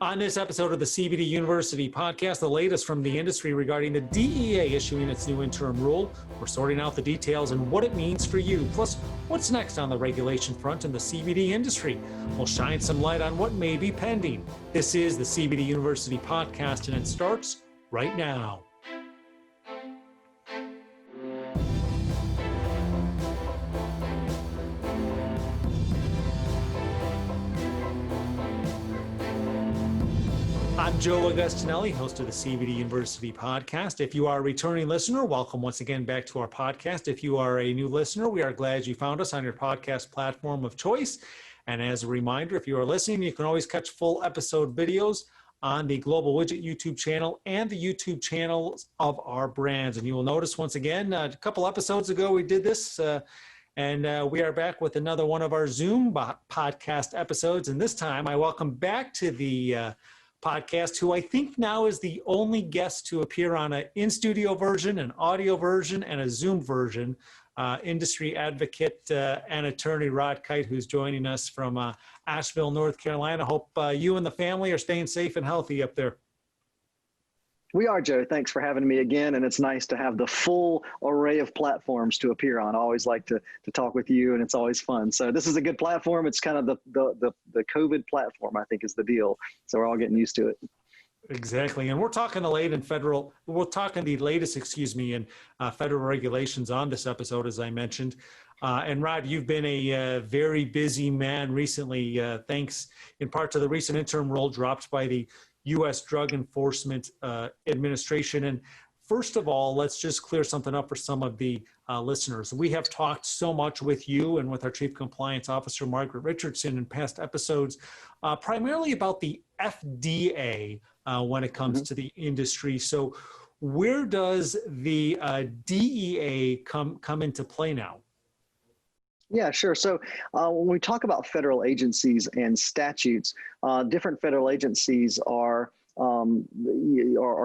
On this episode of the CBD University podcast, the latest from the industry regarding the DEA issuing its new interim rule. We're sorting out the details and what it means for you. Plus, what's next on the regulation front in the CBD industry? We'll shine some light on what may be pending. This is the CBD University podcast, and it starts right now. I'm Joe Augustinelli, host of the CBD University podcast. If you are a returning listener, welcome once again back to our podcast. If you are a new listener, we are glad you found us on your podcast platform of choice. And as a reminder, if you are listening, you can always catch full episode videos on the Global Widget YouTube channel and the YouTube channels of our brands. And you will notice once again, a couple episodes ago we did this, and we are back with another one of our Zoom podcast episodes. And this time I welcome back to the podcast, who I think now is the only guest to appear on an in-studio version, an audio version, and a Zoom version, industry advocate and attorney Rod Kight, who's joining us from Asheville, North Carolina. Hope you and the family are staying safe and healthy up there. We are, Joe. Thanks for having me again. And it's nice to have the full array of platforms to appear on. I always like to talk with you, and it's always fun. So this is a good platform. It's kind of the COVID platform, I think, is the deal. So we're all getting used to it. Exactly. And we're talking the latest in federal regulations on this episode, as I mentioned. And Rod, you've been a very busy man recently, thanks in part to the recent interim rule dropped by the U.S. Drug Enforcement Administration. And first of all, let's just clear something up for some of the listeners. We have talked so much with you and with our Chief Compliance Officer, Margaret Richardson, in past episodes, primarily about the FDA when it comes to the industry. So where does the DEA come into play now? Yeah, sure. So when we talk about federal agencies and statutes, different federal agencies are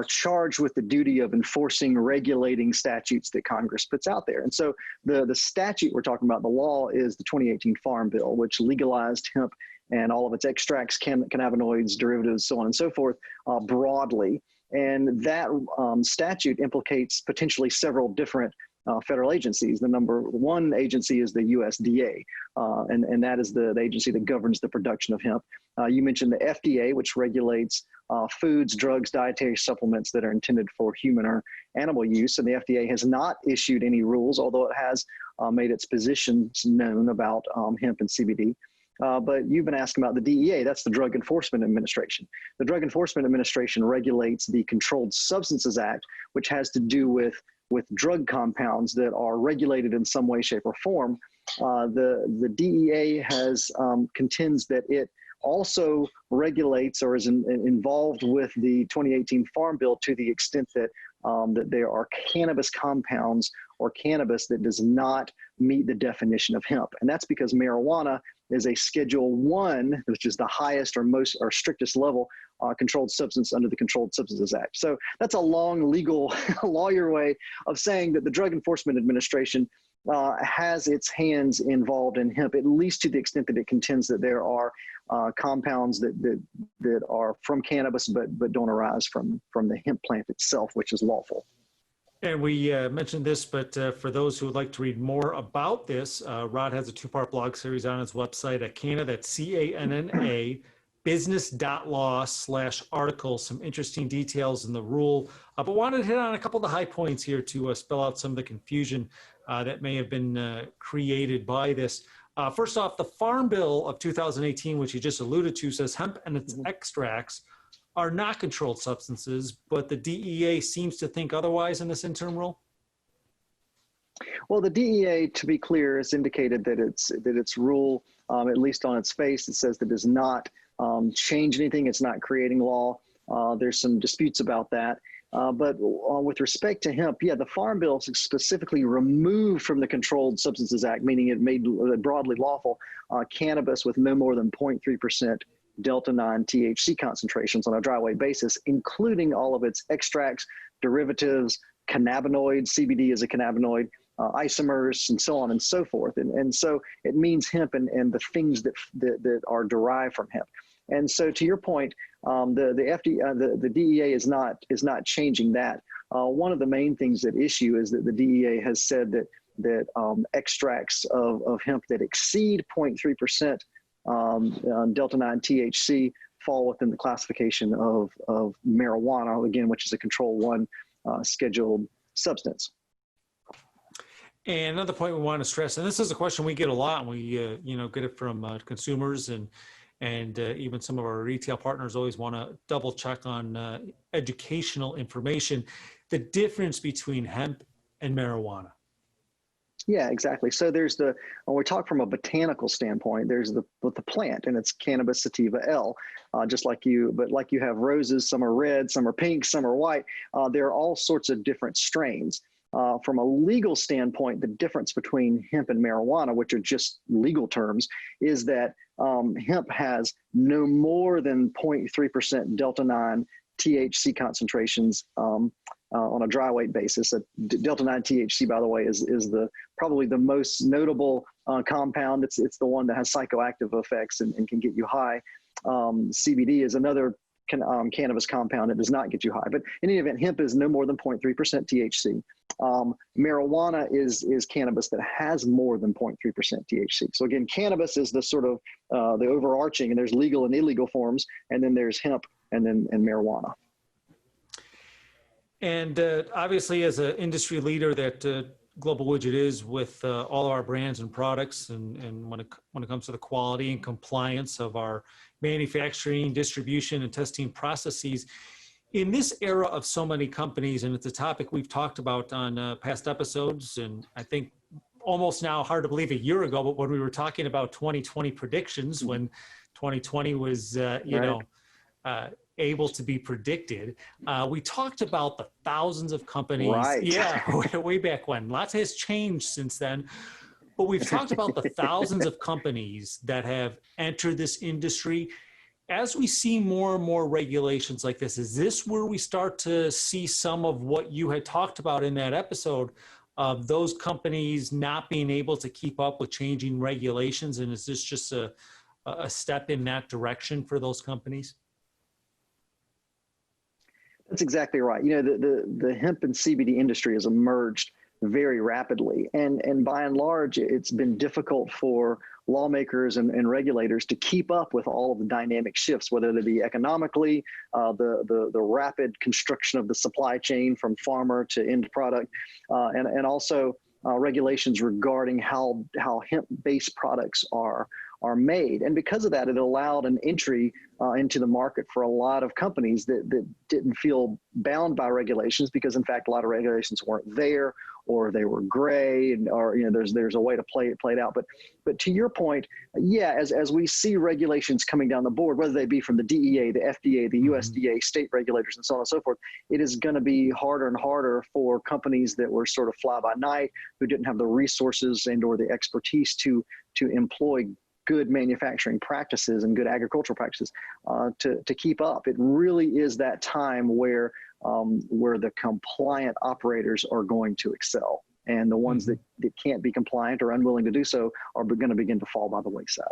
charged with the duty of enforcing, regulating statutes that Congress puts out there. And so the statute we're talking about, the law, is the 2018 Farm Bill, which legalized hemp and all of its extracts, cannabinoids, derivatives, so on and so forth, broadly. And that statute implicates potentially several different federal agencies. The number one agency is the USDA, and that is the agency that governs the production of hemp. You mentioned the FDA, which regulates foods, drugs, dietary supplements that are intended for human or animal use. And the FDA has not issued any rules, although it has made its positions known about hemp and CBD. But you've been asking about the DEA. That's the Drug Enforcement Administration. The Drug Enforcement Administration regulates the Controlled Substances Act, which has to do with drug compounds that are regulated in some way, shape, or form. The DEA contends that it also regulates or is involved with the 2018 Farm Bill to the extent that that there are cannabis compounds or cannabis that does not meet the definition of hemp. And that's because marijuana is a Schedule 1, which is the highest or strictest level controlled substance under the Controlled Substances Act. So that's a long legal lawyer way of saying that the Drug Enforcement Administration has its hands involved in hemp, at least to the extent that it contends that there are compounds that are from cannabis but don't arise from the hemp plant itself, which is lawful. And we mentioned this, but for those who would like to read more about this, Rod has a two-part blog series on his website at Canna, that's CANNA, business.law/articles, some interesting details in the rule. But wanted to hit on a couple of the high points here to spell out some of the confusion that may have been created by this. First off, the Farm Bill of 2018, which you just alluded to, says hemp and its extracts are not controlled substances, but the DEA seems to think otherwise in this interim rule? Well, the DEA, to be clear, has indicated that its rule, at least on its face, it says that it does not change anything. It's not creating law. There's some disputes about that. But with respect to hemp, yeah, the Farm Bill specifically removed from the Controlled Substances Act, meaning it made broadly lawful, cannabis with no more than 0.3% Delta-9 THC concentrations on a dry weight basis, including all of its extracts, derivatives, cannabinoids. CBD is a cannabinoid, isomers, and so on and so forth. And so it means hemp and the things that are derived from hemp. And so to your point, the DEA is not changing that. One of the main things at issue is that the DEA has said that extracts of hemp that exceed 0.3% delta-9 THC fall within the classification of marijuana, again, which is a Control 1 scheduled substance. And another point we want to stress, and this is a question we get a lot, and we get it from consumers and even some of our retail partners always want to double check on educational information, the difference between hemp and marijuana. Yeah, exactly. So when we talk from a botanical standpoint, there's the plant, and it's Cannabis sativa L, just like you have roses, some are red, some are pink, some are white. There are all sorts of different strains. From a legal standpoint, the difference between hemp and marijuana, which are just legal terms, is that hemp has no more than 0.3% delta-9 THC concentrations on a dry weight basis. Delta-9 THC, by the way, is probably the most notable compound. It's the one that has psychoactive effects and can get you high. CBD is another cannabis compound that does not get you high. But in any event, hemp is no more than 0.3% THC. Marijuana is cannabis that has more than 0.3% THC. So again, cannabis is the sort of the overarching, and there's legal and illegal forms, and then there's hemp and marijuana. And obviously, as an industry leader that Global Widget is with all of our brands and products, and when it comes to the quality and compliance of our manufacturing, distribution, and testing processes, in this era of so many companies, and it's a topic we've talked about on past episodes, and I think almost now hard to believe a year ago, but when we were talking about 2020 predictions, when 2020 was, able to be predicted, we talked about the thousands of companies. Right. Yeah, way back when. Lots has changed since then. But we've talked about the thousands of companies that have entered this industry. As we see more and more regulations like this, is this where we start to see some of what you had talked about in that episode of those companies not being able to keep up with changing regulations? And is this just a step in that direction for those companies? That's exactly right. The hemp and CBD industry has emerged very rapidly, and by and large, it's been difficult for lawmakers and regulators to keep up with all of the dynamic shifts, whether they be economically, the rapid construction of the supply chain from farmer to end product, and also regulations regarding how hemp-based products are made. And because of that, it allowed an entry into the market for a lot of companies that didn't feel bound by regulations, because in fact, a lot of regulations weren't there, or they were gray, or there's a way to play it out. But to your point, yeah, as we see regulations coming down the board, whether they be from the DEA, the FDA, the USDA, state regulators, and so on and so forth, it is going to be harder and harder for companies that were sort of fly by night, who didn't have the resources and or the expertise to employ good manufacturing practices and good agricultural practices to keep up. It really is that time where the compliant operators are going to excel, and the ones that can't be compliant or unwilling to do so are going to begin to fall by the wayside.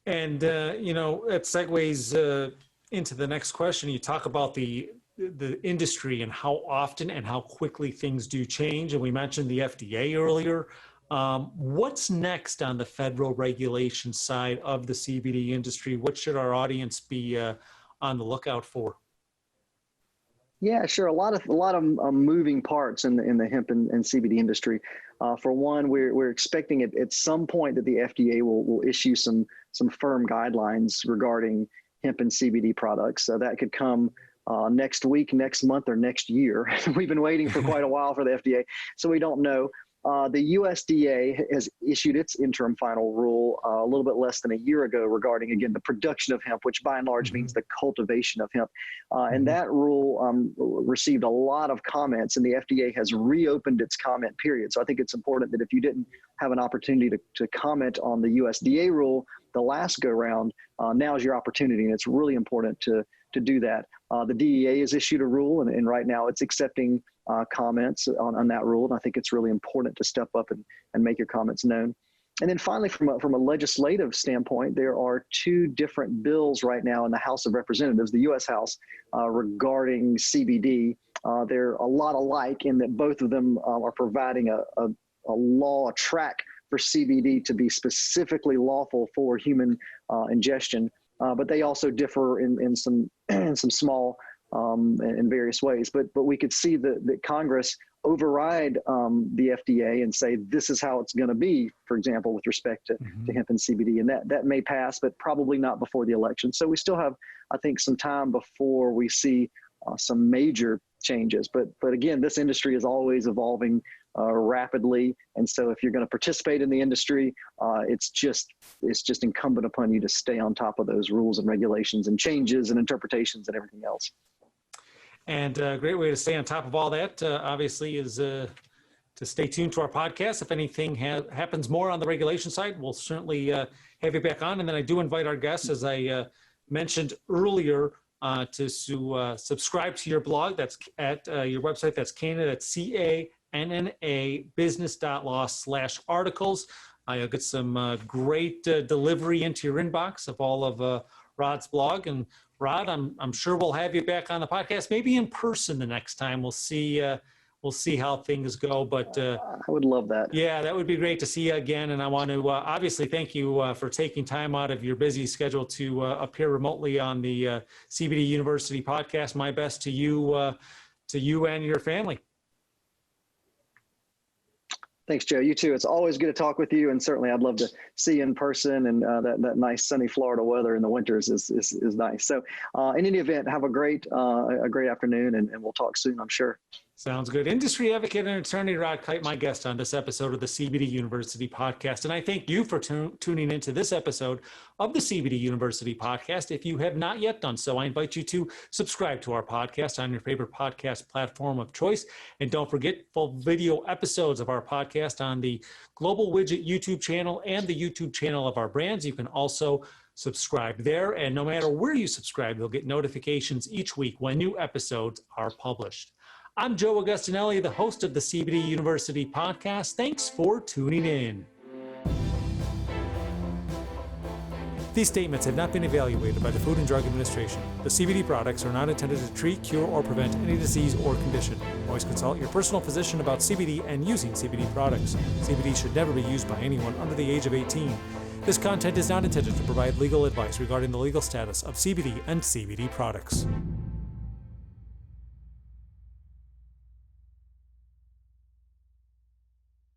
And it segues into the next question. You talk about the industry and how often and how quickly things do change, and we mentioned the FDA earlier. What's next on the federal regulation side of the CBD industry? What should our audience be on the lookout for? Yeah, sure. A lot of moving parts in the hemp and CBD industry. For one, we're expecting at some point that the FDA will issue some firm guidelines regarding hemp and CBD products. So that could come next week, next month, or next year. We've been waiting for quite a while for the FDA, so we don't know. The USDA has issued its interim final rule a little bit less than a year ago regarding, again, the production of hemp, which by and large means the cultivation of hemp. And that rule received a lot of comments, and the FDA has reopened its comment period. So I think it's important that if you didn't have an opportunity to comment on the USDA rule the last go round, now is your opportunity, and it's really important to do that. The DEA has issued a rule, and right now it's accepting comments on that rule. And I think it's really important to step up and make your comments known. And then finally, from a legislative standpoint, there are two different bills right now in the House of Representatives, the U.S. House, regarding CBD. They're a lot alike in that both of them are providing a law, a track for CBD to be specifically lawful for human ingestion. But they also differ in some in some small in various ways. But we could see that Congress override the FDA and say this is how it's going to be, for example, with respect to hemp and CBD, and that may pass, but probably not before the election. So we still have, I think, some time before we see some major changes. But again, this industry is always evolving rapidly, and so if you're going to participate in the industry, it's just incumbent upon you to stay on top of those rules and regulations and changes and interpretations and everything else. And a great way to stay on top of all that, obviously, is to stay tuned to our podcast. If anything happens more on the regulation side, we'll certainly have you back on. And then I do invite our guests, as I mentioned earlier, to subscribe to your blog. That's at your website. That's Canada. That's CANNA business.law/articles. You'll get some great delivery into your inbox of all of Rod's blog. And Rod, I'm sure we'll have you back on the podcast, maybe in person the next time. We'll see how things go. But I would love that. Yeah, that would be great to see you again. And I want to obviously thank you for taking time out of your busy schedule to appear remotely on the CBD University podcast. My best to you and your family. Thanks, Joe. You too. It's always good to talk with you, and certainly I'd love to see you in person. And that nice sunny Florida weather in the winters is nice. So, in any event, have a great afternoon, and we'll talk soon, I'm sure. Sounds good. Industry advocate and attorney Rod Kight, my guest on this episode of the CBD University podcast. And I thank you for tuning into this episode of the CBD University podcast. If you have not yet done so, I invite you to subscribe to our podcast on your favorite podcast platform of choice. And don't forget full video episodes of our podcast on the Global Widget YouTube channel and the YouTube channel of our brands. You can also subscribe there. And no matter where you subscribe, you'll get notifications each week when new episodes are published. I'm Joe Augustinelli, the host of the CBD University podcast. Thanks for tuning in. These statements have not been evaluated by the Food and Drug Administration. The CBD products are not intended to treat, cure, or prevent any disease or condition. Always consult your personal physician about CBD and using CBD products. CBD should never be used by anyone under the age of 18. This content is not intended to provide legal advice regarding the legal status of CBD and CBD products.